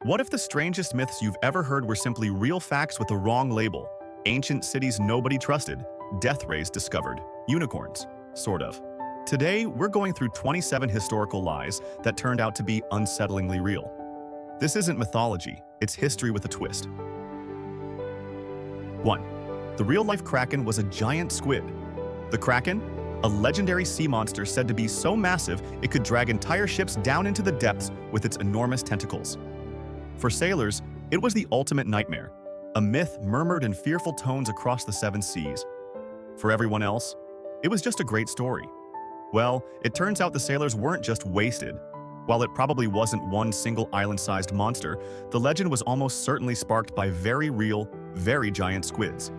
What if the strangest myths you've ever heard were simply real facts with the wrong label? Ancient cities nobody trusted, death rays discovered, unicorns, sort of. Today, we're going through 27 historical lies that turned out to be unsettlingly real. This isn't mythology, it's history with a twist. 1. The real-life Kraken was a giant squid. The Kraken? A legendary sea monster said to be so massive it could drag entire ships down into the depths with its enormous tentacles. For sailors, it was the ultimate nightmare, a myth murmured in fearful tones across the seven seas. For everyone else, it was just a great story. Well, it turns out the sailors weren't just wasted. While it probably wasn't one single island-sized monster, the legend was almost certainly sparked by very real, very giant squids.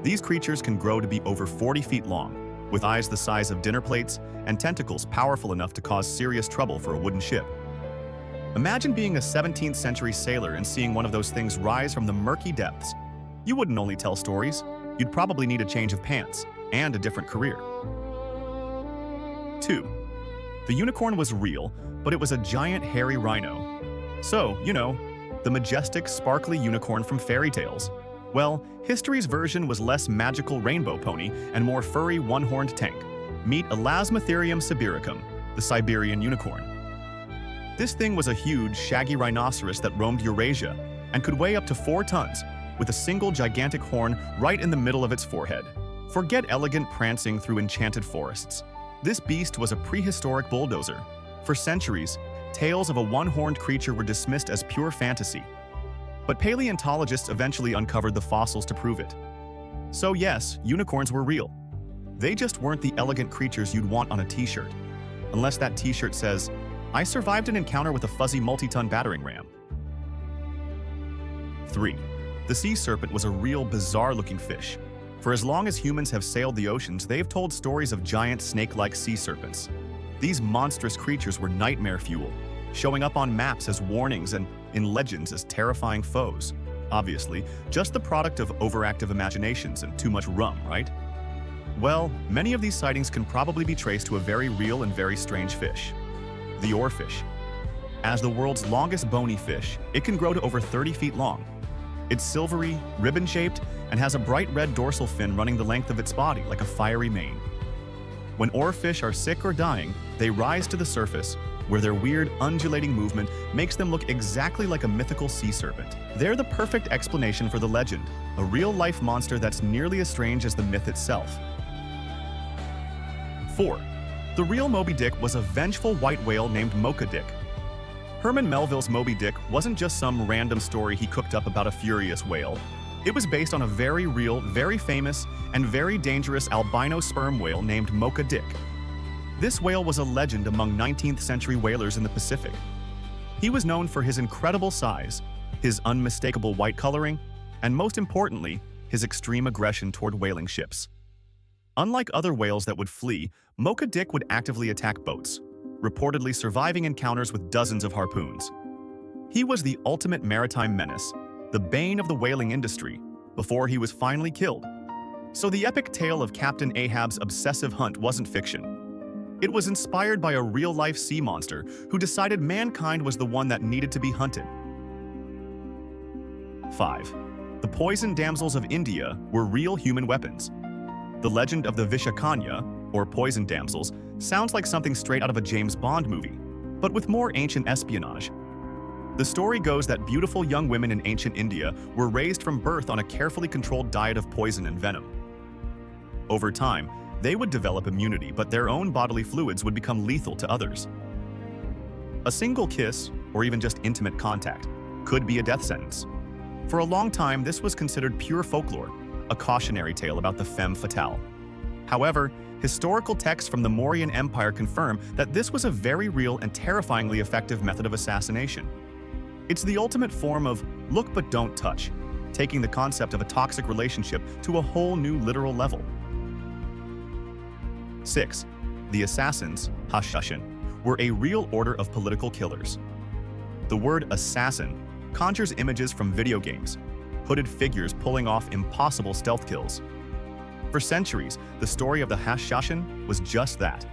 These creatures can grow to be over 40 feet long, with eyes the size of dinner plates and tentacles powerful enough to cause serious trouble for a wooden ship. Imagine being a 17th century sailor and seeing one of those things rise from the murky depths. You wouldn't only tell stories, you'd probably need a change of pants and a different career. 2. The unicorn was real, but it was a giant hairy rhino. So, the majestic, sparkly unicorn from fairy tales. Well, history's version was less magical rainbow pony and more furry one-horned tank. Meet Elasmotherium sibiricum, the Siberian unicorn. This thing was a huge, shaggy rhinoceros that roamed Eurasia and could weigh up to 4 tons, with a single gigantic horn right in the middle of its forehead. Forget elegant prancing through enchanted forests. This beast was a prehistoric bulldozer. For centuries, tales of a one-horned creature were dismissed as pure fantasy. But paleontologists eventually uncovered the fossils to prove it. So yes, unicorns were real. They just weren't the elegant creatures you'd want on a t-shirt. Unless that t-shirt says, "I survived an encounter with a fuzzy multi-ton battering ram." 3. The sea serpent was a real bizarre-looking fish. For as long as humans have sailed the oceans, they've told stories of giant snake-like sea serpents. These monstrous creatures were nightmare fuel, showing up on maps as warnings and in legends as terrifying foes. Obviously, just the product of overactive imaginations and too much rum, right? Well, many of these sightings can probably be traced to a very real and very strange fish. The oarfish. As the world's longest bony fish, it can grow to over 30 feet long. It's silvery, ribbon-shaped, and has a bright red dorsal fin running the length of its body like a fiery mane. When oarfish are sick or dying, they rise to the surface, where their weird, undulating movement makes them look exactly like a mythical sea serpent. They're the perfect explanation for the legend, a real-life monster that's nearly as strange as the myth itself. 4. The real Moby Dick was a vengeful white whale named Mocha Dick. Herman Melville's Moby Dick wasn't just some random story he cooked up about a furious whale. It was based on a very real, very famous, and very dangerous albino sperm whale named Mocha Dick. This whale was a legend among 19th century whalers in the Pacific. He was known for his incredible size, his unmistakable white coloring, and most importantly, his extreme aggression toward whaling ships. Unlike other whales that would flee, Mocha Dick would actively attack boats, reportedly surviving encounters with dozens of harpoons. He was the ultimate maritime menace, the bane of the whaling industry, before he was finally killed. So the epic tale of Captain Ahab's obsessive hunt wasn't fiction. It was inspired by a real-life sea monster who decided mankind was the one that needed to be hunted. 5. The poison damsels of India were real human weapons. The legend of the Vishakanya, or poison damsels, sounds like something straight out of a James Bond movie, but with more ancient espionage. The story goes that beautiful young women in ancient India were raised from birth on a carefully controlled diet of poison and venom. Over time, they would develop immunity, but their own bodily fluids would become lethal to others. A single kiss, or even just intimate contact, could be a death sentence. For a long time, this was considered pure folklore, a cautionary tale about the femme fatale. However, historical texts from the Mauryan Empire confirm that this was a very real and terrifyingly effective method of assassination. It's the ultimate form of look but don't touch, taking the concept of a toxic relationship to a whole new literal level. 6. The assassins, Hashashin, were a real order of political killers. The word assassin conjures images from video games, hooded figures pulling off impossible stealth kills. For centuries, the story of the Hashashin was just that,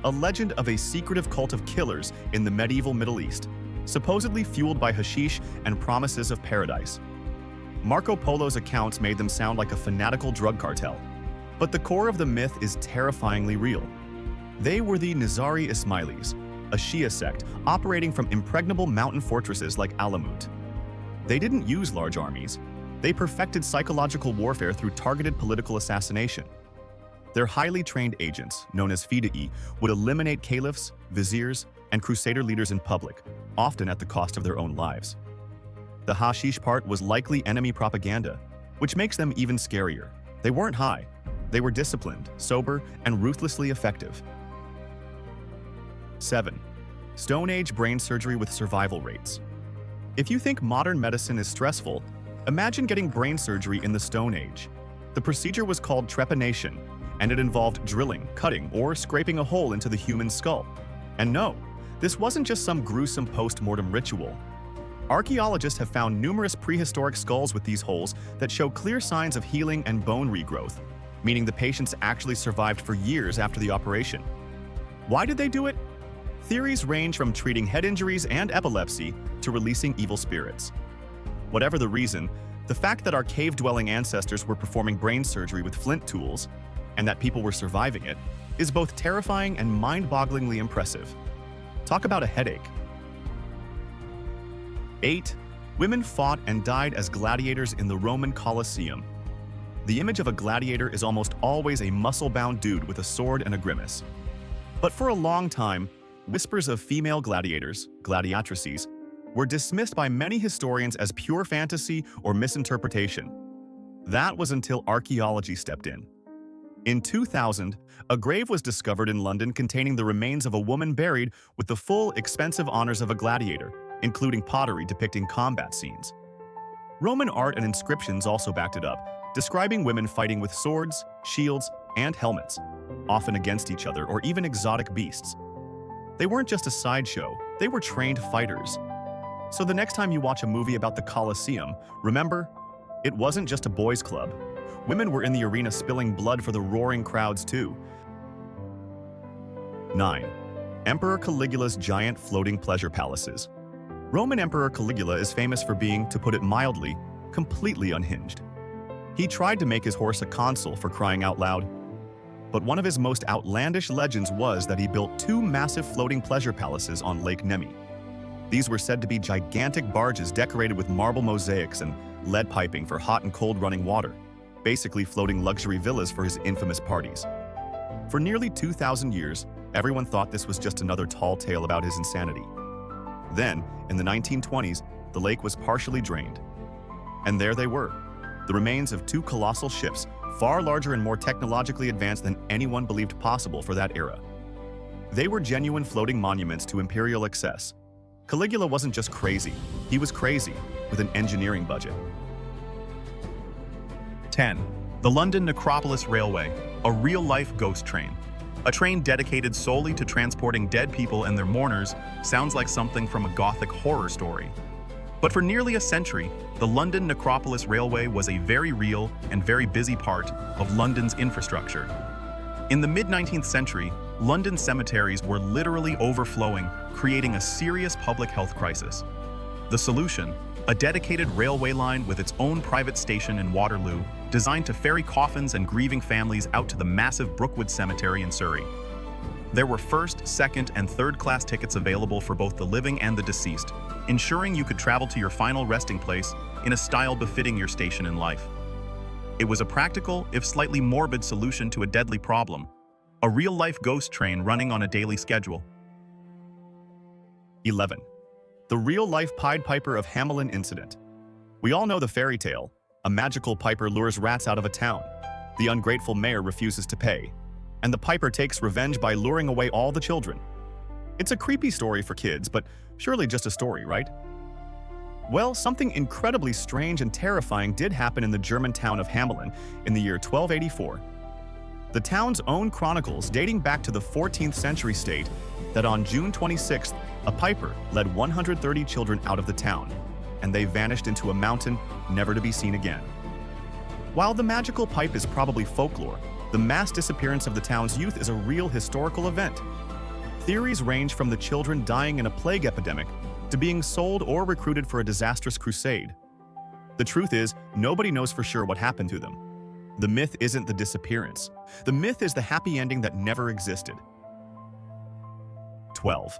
a legend of a secretive cult of killers in the medieval Middle East. supposedly fueled by hashish and promises of paradise. Marco Polo's accounts made them sound like a fanatical drug cartel. But the core of the myth is terrifyingly real. They were the Nizari Ismailis, a Shia sect operating from impregnable mountain fortresses like Alamut. They didn't use large armies. They perfected psychological warfare through targeted political assassination. Their highly trained agents, known as Fida'i, would eliminate caliphs, viziers, and crusader leaders in public, often at the cost of their own lives. The hashish part was likely enemy propaganda, which makes them even scarier. They weren't high. They were disciplined, sober, and ruthlessly effective. 7. Stone Age brain surgery with survival rates. If you think modern medicine is stressful, imagine getting brain surgery in the Stone Age. The procedure was called trepanation, and it involved drilling, cutting, or scraping a hole into the human skull. And no, this wasn't just some gruesome post-mortem ritual. Archaeologists have found numerous prehistoric skulls with these holes that show clear signs of healing and bone regrowth, meaning the patients actually survived for years after the operation. Why did they do it? Theories range from treating head injuries and epilepsy to releasing evil spirits. Whatever the reason, the fact that our cave-dwelling ancestors were performing brain surgery with flint tools, and that people were surviving it, is both terrifying and mind-bogglingly impressive. Talk about a headache. 8. Women fought and died as gladiators in the Roman Colosseum. The image of a gladiator is almost always a muscle-bound dude with a sword and a grimace. But for a long time, whispers of female gladiators, gladiatrices, were dismissed by many historians as pure fantasy or misinterpretation. That was until archaeology stepped in. In 2000, a grave was discovered in London containing the remains of a woman buried with the full, expensive honors of a gladiator, including pottery depicting combat scenes. Roman art and inscriptions also backed it up, describing women fighting with swords, shields, and helmets, often against each other or even exotic beasts. They weren't just a sideshow, they were trained fighters. So the next time you watch a movie about the Colosseum, remember, it wasn't just a boys' club. Women were in the arena spilling blood for the roaring crowds too. 9. Emperor Caligula's giant floating pleasure palaces. Roman Emperor Caligula is famous for being, to put it mildly, completely unhinged. He tried to make his horse a consul, for crying out loud. But one of his most outlandish legends was that he built 2 massive floating pleasure palaces on Lake Nemi. These were said to be gigantic barges decorated with marble mosaics and lead piping for hot and cold running water, basically floating luxury villas for his infamous parties. For nearly 2,000 years, everyone thought this was just another tall tale about his insanity. Then, in the 1920s, the lake was partially drained. And there they were, the remains of 2 colossal ships, far larger and more technologically advanced than anyone believed possible for that era. They were genuine floating monuments to imperial excess. Caligula wasn't just crazy, he was crazy, with an engineering budget. 10. The London Necropolis Railway, a real-life ghost train. A train dedicated solely to transporting dead people and their mourners sounds like something from a Gothic horror story. But for nearly a century, the London Necropolis Railway was a very real and very busy part of London's infrastructure. In the mid-19th century, London cemeteries were literally overflowing, creating a serious public health crisis. The solution? A dedicated railway line with its own private station in Waterloo, designed to ferry coffins and grieving families out to the massive Brookwood Cemetery in Surrey. There were first, second, and third-class tickets available for both the living and the deceased, ensuring you could travel to your final resting place in a style befitting your station in life. It was a practical, if slightly morbid, solution to a deadly problem: a real-life ghost train running on a daily schedule. 11. The real-life Pied Piper of Hamelin incident. We all know the fairy tale. A magical piper lures rats out of a town. The ungrateful mayor refuses to pay, and the piper takes revenge by luring away all the children. It's a creepy story for kids, but surely just a story, right? Well, something incredibly strange and terrifying did happen in the German town of Hamelin in the year 1284. The town's own chronicles, dating back to the 14th century, state that on June 26th, a piper led 130 children out of the town, and they vanished into a mountain, never to be seen again. While the magical pipe is probably folklore, the mass disappearance of the town's youth is a real historical event. Theories range from the children dying in a plague epidemic to being sold or recruited for a disastrous crusade. The truth is, nobody knows for sure what happened to them. The myth isn't the disappearance. The myth is the happy ending that never existed. 12.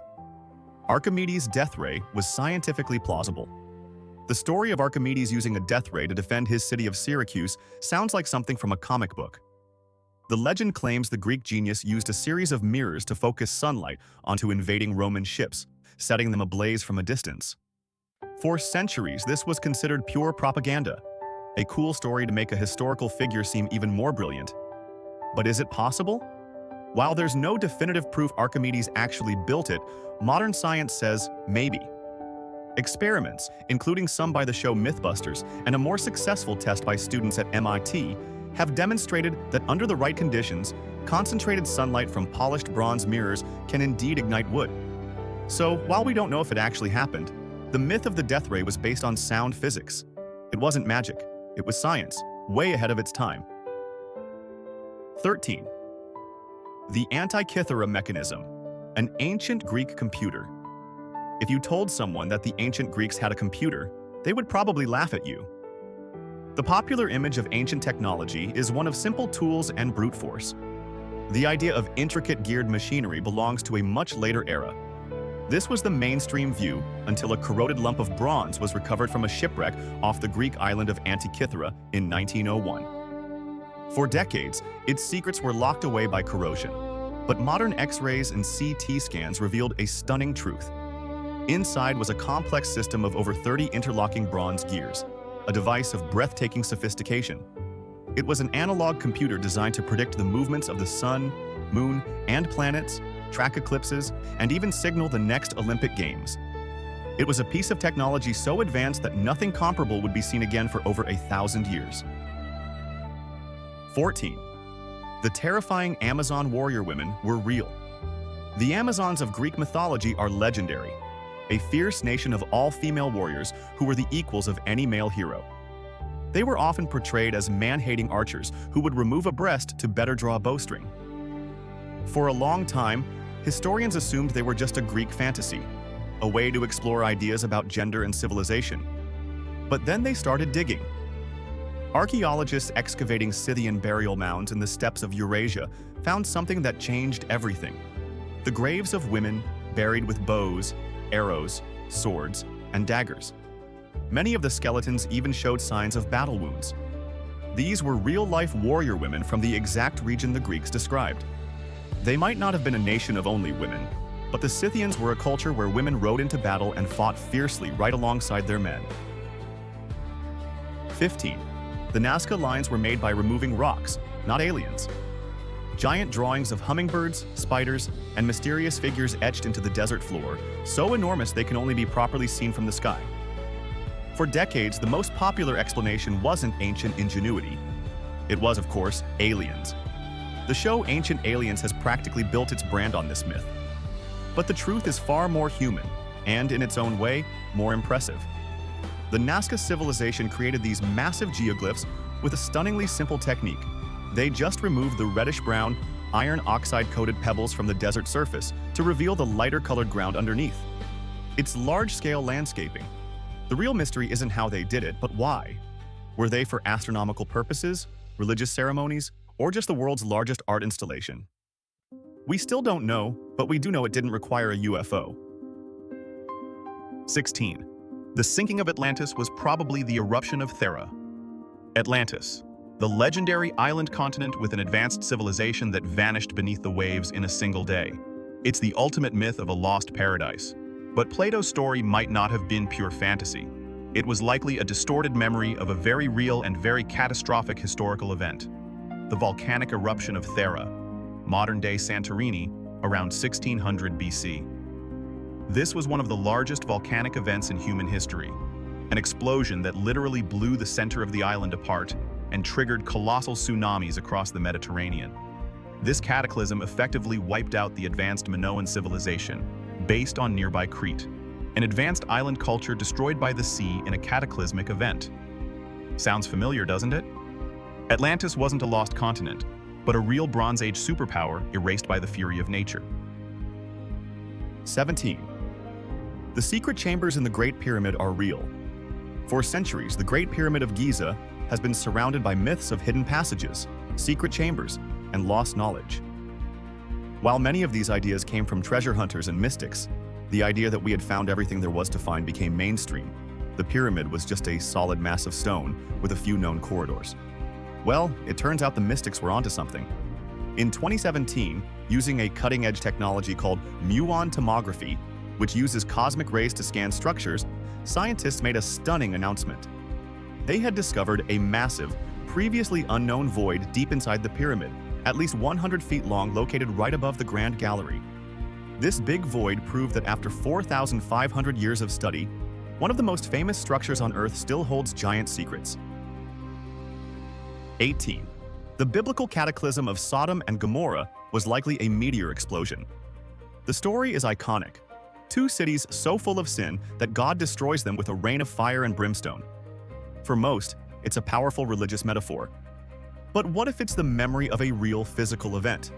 Archimedes' death ray was scientifically plausible. The story of Archimedes using a death ray to defend his city of Syracuse sounds like something from a comic book. The legend claims the Greek genius used a series of mirrors to focus sunlight onto invading Roman ships, setting them ablaze from a distance. For centuries, this was considered pure propaganda, a cool story to make a historical figure seem even more brilliant. But is it possible? While there's no definitive proof Archimedes actually built it, modern science says maybe. Experiments, including some by the show Mythbusters and a more successful test by students at MIT, have demonstrated that under the right conditions, concentrated sunlight from polished bronze mirrors can indeed ignite wood. So, while we don't know if it actually happened, the myth of the death ray was based on sound physics. It wasn't magic, it was science, way ahead of its time. 13. The Antikythera mechanism, an ancient Greek computer. If you told someone that the ancient Greeks had a computer, they would probably laugh at you. The popular image of ancient technology is one of simple tools and brute force. The idea of intricate geared machinery belongs to a much later era. This was the mainstream view until a corroded lump of bronze was recovered from a shipwreck off the Greek island of Antikythera in 1901. For decades, its secrets were locked away by corrosion, but modern X-rays and CT scans revealed a stunning truth. Inside was a complex system of over 30 interlocking bronze gears, a device of breathtaking sophistication. It was an analog computer designed to predict the movements of the sun, moon, and planets, track eclipses, and even signal the next Olympic Games. It was a piece of technology so advanced that nothing comparable would be seen again for over 1,000 years. 14. The terrifying Amazon warrior women were real. The Amazons of Greek mythology are legendary, a fierce nation of all-female warriors who were the equals of any male hero. They were often portrayed as man-hating archers who would remove a breast to better draw a bowstring. For a long time, historians assumed they were just a Greek fantasy, a way to explore ideas about gender and civilization. But then they started digging. Archaeologists excavating Scythian burial mounds in the steppes of Eurasia found something that changed everything: the graves of women buried with bows, arrows, swords, and daggers. Many of the skeletons even showed signs of battle wounds. These were real-life warrior women from the exact region the Greeks described. They might not have been a nation of only women, but the Scythians were a culture where women rode into battle and fought fiercely right alongside their men. 15. The Nazca lines were made by removing rocks, not aliens. Giant drawings of hummingbirds, spiders, and mysterious figures etched into the desert floor, so enormous they can only be properly seen from the sky. For decades, the most popular explanation wasn't ancient ingenuity. It was, of course, aliens. The show Ancient Aliens has practically built its brand on this myth. But the truth is far more human, and in its own way, more impressive. The Nazca civilization created these massive geoglyphs with a stunningly simple technique. They just removed the reddish-brown, iron oxide-coated pebbles from the desert surface to reveal the lighter-colored ground underneath. It's large-scale landscaping. The real mystery isn't how they did it, but why. Were they for astronomical purposes, religious ceremonies, or just the world's largest art installation? We still don't know, but we do know it didn't require a UFO. 16. The sinking of Atlantis was probably the eruption of Thera. Atlantis, the legendary island continent with an advanced civilization that vanished beneath the waves in a single day. It's the ultimate myth of a lost paradise. But Plato's story might not have been pure fantasy. It was likely a distorted memory of a very real and very catastrophic historical event: the volcanic eruption of Thera, modern-day Santorini, around 1600 BC. This was one of the largest volcanic events in human history, an explosion that literally blew the center of the island apart and triggered colossal tsunamis across the Mediterranean. This cataclysm effectively wiped out the advanced Minoan civilization, based on nearby Crete, an advanced island culture destroyed by the sea in a cataclysmic event. Sounds familiar, doesn't it? Atlantis wasn't a lost continent, but a real Bronze Age superpower erased by the fury of nature. 17. The secret chambers in the Great Pyramid are real. For centuries, the Great Pyramid of Giza has been surrounded by myths of hidden passages, secret chambers, and lost knowledge. While many of these ideas came from treasure hunters and mystics, the idea that we had found everything there was to find became mainstream. The pyramid was just a solid mass of stone with a few known corridors. Well, it turns out the mystics were onto something. In 2017, using a cutting-edge technology called muon tomography, which uses cosmic rays to scan structures, scientists made a stunning announcement. They had discovered a massive, previously unknown void deep inside the pyramid, at least 100 feet long, located right above the Grand Gallery. This big void proved that after 4,500 years of study, one of the most famous structures on Earth still holds giant secrets. 18. The biblical cataclysm of Sodom and Gomorrah was likely a meteor explosion. The story is iconic. Two cities so full of sin that God destroys them with a rain of fire and brimstone. For most, it's a powerful religious metaphor. But what if it's the memory of a real physical event?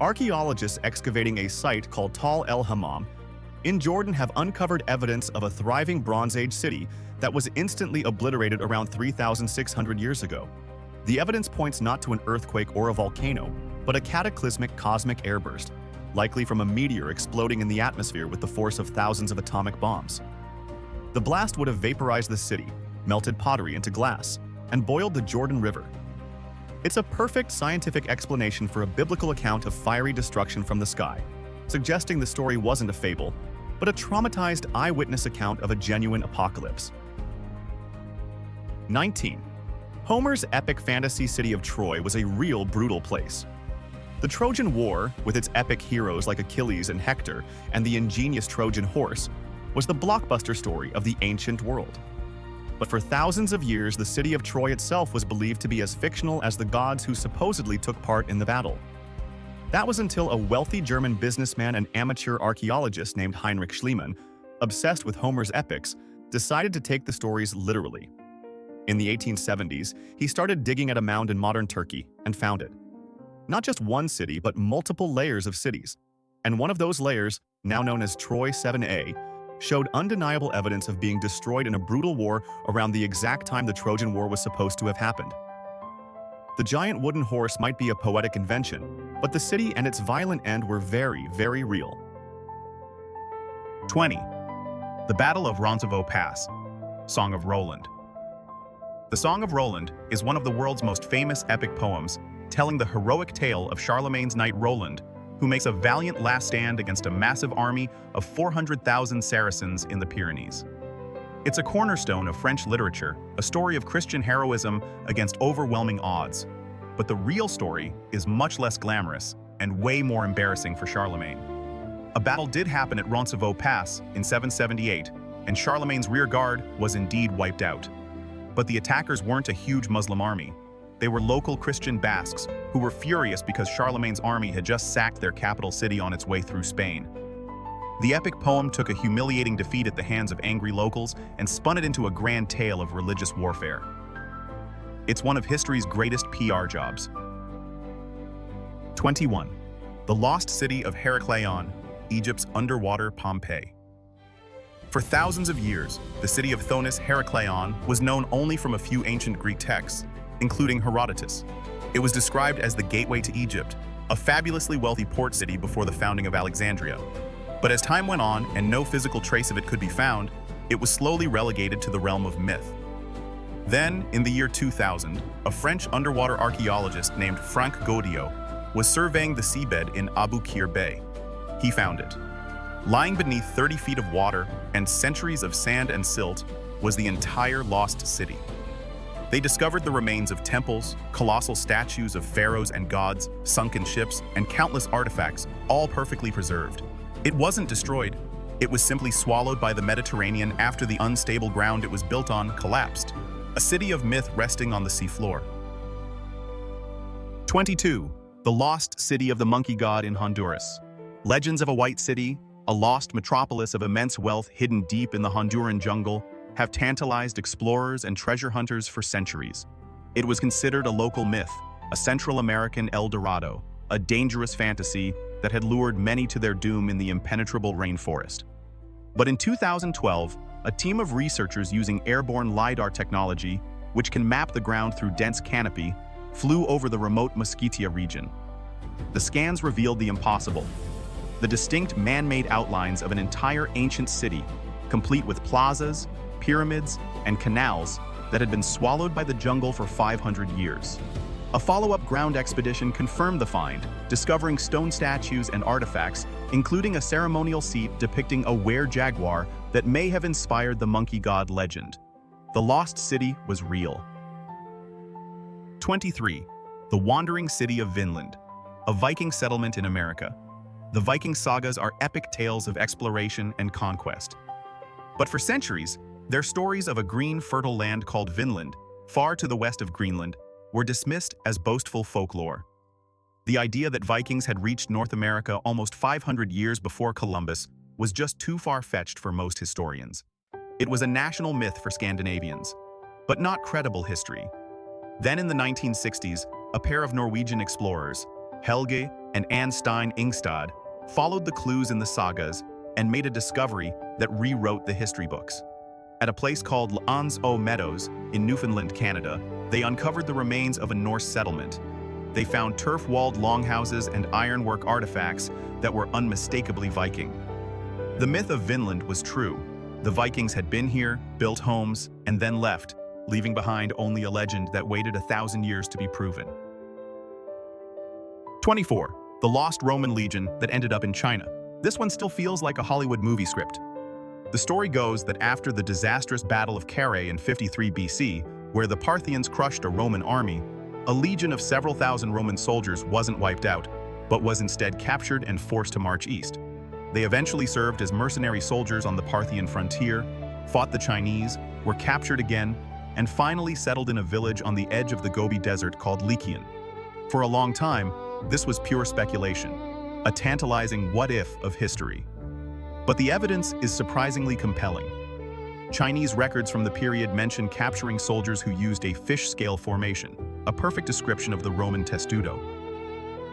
Archaeologists excavating a site called Tal el-Hammam in Jordan have uncovered evidence of a thriving Bronze Age city that was instantly obliterated around 3,600 years ago. The evidence points not to an earthquake or a volcano, but a cataclysmic cosmic airburst, likely from a meteor exploding in the atmosphere with the force of thousands of atomic bombs. The blast would have vaporized the city, melted pottery into glass, and boiled the Jordan River. It's a perfect scientific explanation for a biblical account of fiery destruction from the sky, suggesting the story wasn't a fable, but a traumatized eyewitness account of a genuine apocalypse. 19. Homer's epic fantasy city of Troy was a real brutal place. The Trojan War, with its epic heroes like Achilles and Hector and the ingenious Trojan horse, was the blockbuster story of the ancient world. But for thousands of years, the city of Troy itself was believed to be as fictional as the gods who supposedly took part in the battle. That was until a wealthy German businessman and amateur archaeologist named Heinrich Schliemann, obsessed with Homer's epics, decided to take the stories literally. In the 1870s, he started digging at a mound in modern Turkey and found it. Not just one city, but multiple layers of cities. And one of those layers, now known as Troy 7A, showed undeniable evidence of being destroyed in a brutal war around the exact time the Trojan War was supposed to have happened. The giant wooden horse might be a poetic invention, but the city and its violent end were very, very real. 20. The Battle of Roncesvalles Pass, Song of Roland. The Song of Roland is one of the world's most famous epic poems, telling the heroic tale of Charlemagne's knight Roland, who makes a valiant last stand against a massive army of 400,000 Saracens in the Pyrenees. It's a cornerstone of French literature, a story of Christian heroism against overwhelming odds. But the real story is much less glamorous and way more embarrassing for Charlemagne. A battle did happen at Roncesvalles Pass in 778, and Charlemagne's rear guard was indeed wiped out. But the attackers weren't a huge Muslim army. They were local Christian Basques who were furious because Charlemagne's army had just sacked their capital city on its way through Spain. The epic poem took a humiliating defeat at the hands of angry locals and spun it into a grand tale of religious warfare. It's one of history's greatest PR jobs. 21. The Lost City of Herakleion, Egypt's underwater Pompeii. For thousands of years, the city of Thonis Herakleion was known only from a few ancient Greek texts, including Herodotus. It was described as the gateway to Egypt, a fabulously wealthy port city before the founding of Alexandria. But as time went on and no physical trace of it could be found, it was slowly relegated to the realm of myth. Then, in the year 2000, a French underwater archaeologist named Franck Gaudiot was surveying the seabed in Abu Qir Bay. He found it. Lying beneath 30 feet of water and centuries of sand and silt was the entire lost city. They discovered the remains of temples, colossal statues of pharaohs and gods, sunken ships, and countless artifacts, all perfectly preserved. It wasn't destroyed. It was simply swallowed by the Mediterranean after the unstable ground it was built on collapsed. A city of myth resting on the seafloor. 22. The Lost City of the Monkey God in Honduras. Legends of a white city, a lost metropolis of immense wealth hidden deep in the Honduran jungle, have tantalized explorers and treasure hunters for centuries. It was considered a local myth, a Central American El Dorado, a dangerous fantasy that had lured many to their doom in the impenetrable rainforest. But in 2012, a team of researchers using airborne LiDAR technology, which can map the ground through dense canopy, flew over the remote Mesquitia region. The scans revealed the impossible: the distinct man-made outlines of an entire ancient city, complete with plazas, pyramids, and canals that had been swallowed by the jungle for 500 years. A follow-up ground expedition confirmed the find, discovering stone statues and artifacts, including a ceremonial seat depicting a were-jaguar that may have inspired the monkey god legend. The lost city was real. 23. The Wandering City of Vinland, a Viking settlement in America. The Viking sagas are epic tales of exploration and conquest. But for centuries, their stories of a green, fertile land called Vinland, far to the west of Greenland, were dismissed as boastful folklore. The idea that Vikings had reached North America almost 500 years before Columbus was just too far-fetched for most historians. It was a national myth for Scandinavians, but not credible history. Then in the 1960s, a pair of Norwegian explorers, Helge and Anne Stein Ingstad, followed the clues in the sagas and made a discovery that rewrote the history books. At a place called L'Anse aux Meadows in Newfoundland, Canada, they uncovered the remains of a Norse settlement. They found turf-walled longhouses and ironwork artifacts that were unmistakably Viking. The myth of Vinland was true. The Vikings had been here, built homes, and then left, leaving behind only a legend that waited 1,000 years to be proven. 24. The Lost Roman Legion that ended up in China. This one still feels like a Hollywood movie script. The story goes that after the disastrous Battle of Carrhae in 53 BC, where the Parthians crushed a Roman army, a legion of several thousand Roman soldiers wasn't wiped out, but was instead captured and forced to march east. They eventually served as mercenary soldiers on the Parthian frontier, fought the Chinese, were captured again, and finally settled in a village on the edge of the Gobi Desert called Lycian. For a long time, this was pure speculation, a tantalizing what-if of history. But the evidence is surprisingly compelling. Chinese records from the period mention capturing soldiers who used a fish-scale formation, a perfect description of the Roman testudo.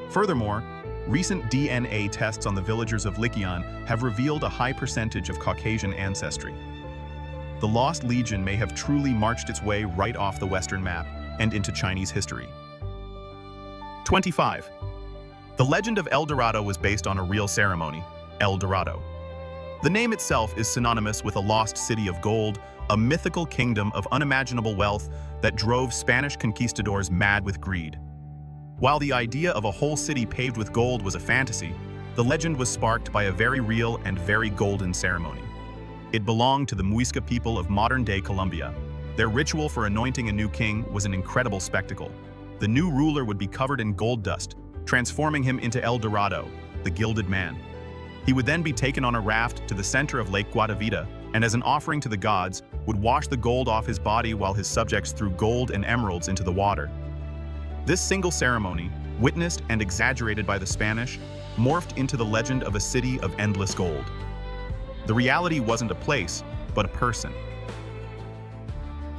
Furthermore, recent DNA tests on the villagers of Lycian have revealed a high percentage of Caucasian ancestry. The Lost Legion may have truly marched its way right off the Western map and into Chinese history. 25. The legend of El Dorado was based on a real ceremony, El Dorado. The name itself is synonymous with a lost city of gold, a mythical kingdom of unimaginable wealth that drove Spanish conquistadors mad with greed. While the idea of a whole city paved with gold was a fantasy, the legend was sparked by a very real and very golden ceremony. It belonged to the Muisca people of modern-day Colombia. Their ritual for anointing a new king was an incredible spectacle. The new ruler would be covered in gold dust, transforming him into El Dorado, the gilded man. He would then be taken on a raft to the center of Lake Guatavita, and as an offering to the gods, would wash the gold off his body while his subjects threw gold and emeralds into the water. This single ceremony, witnessed and exaggerated by the Spanish, morphed into the legend of a city of endless gold. The reality wasn't a place, but a person.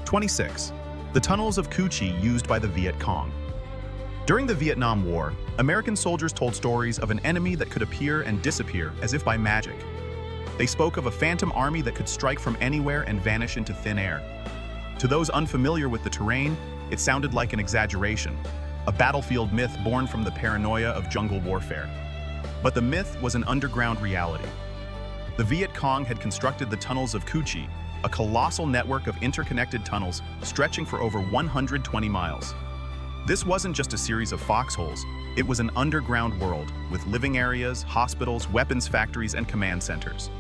26. The tunnels of Cu Chi used by the Viet Cong. During the Vietnam War, American soldiers told stories of an enemy that could appear and disappear as if by magic. They spoke of a phantom army that could strike from anywhere and vanish into thin air. To those unfamiliar with the terrain, it sounded like an exaggeration, a battlefield myth born from the paranoia of jungle warfare. But the myth was an underground reality. The Viet Cong had constructed the tunnels of Cu Chi, a colossal network of interconnected tunnels stretching for over 120 miles. This wasn't just a series of foxholes, it was an underground world with living areas, hospitals, weapons factories, and command centers.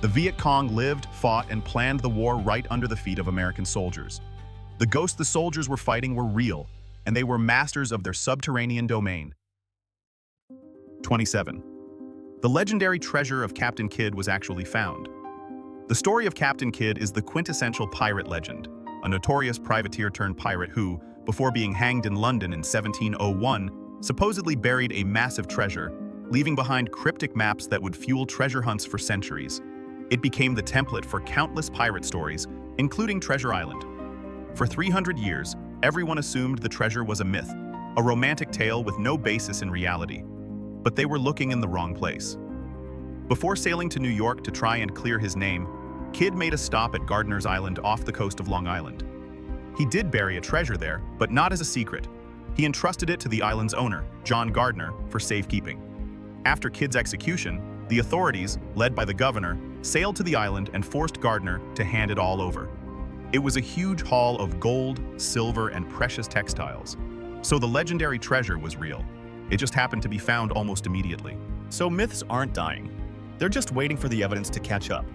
The Viet Cong lived, fought, and planned the war right under the feet of American soldiers. The ghosts the soldiers were fighting were real, and they were masters of their subterranean domain. 27. The legendary treasure of Captain Kidd was actually found. The story of Captain Kidd is the quintessential pirate legend, a notorious privateer turned pirate who, before being hanged in London in 1701, supposedly buried a massive treasure, leaving behind cryptic maps that would fuel treasure hunts for centuries. It became the template for countless pirate stories, including Treasure Island. For 300 years, everyone assumed the treasure was a myth, a romantic tale with no basis in reality. But they were looking in the wrong place. Before sailing to New York to try and clear his name, Kidd made a stop at Gardiner's Island off the coast of Long Island. He did bury a treasure there, but not as a secret. He entrusted it to the island's owner, John Gardiner, for safekeeping. After Kidd's execution, the authorities, led by the governor, sailed to the island and forced Gardiner to hand it all over. It was a huge haul of gold, silver, and precious textiles. So the legendary treasure was real. It just happened to be found almost immediately. So myths aren't dying. They're just waiting for the evidence to catch up.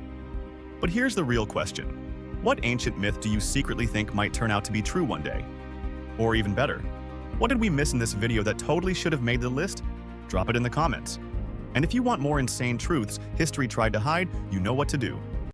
But here's the real question. What ancient myth do you secretly think might turn out to be true one day? Or even better, what did we miss in this video that totally should have made the list? Drop it in the comments. And if you want more insane truths history tried to hide, you know what to do.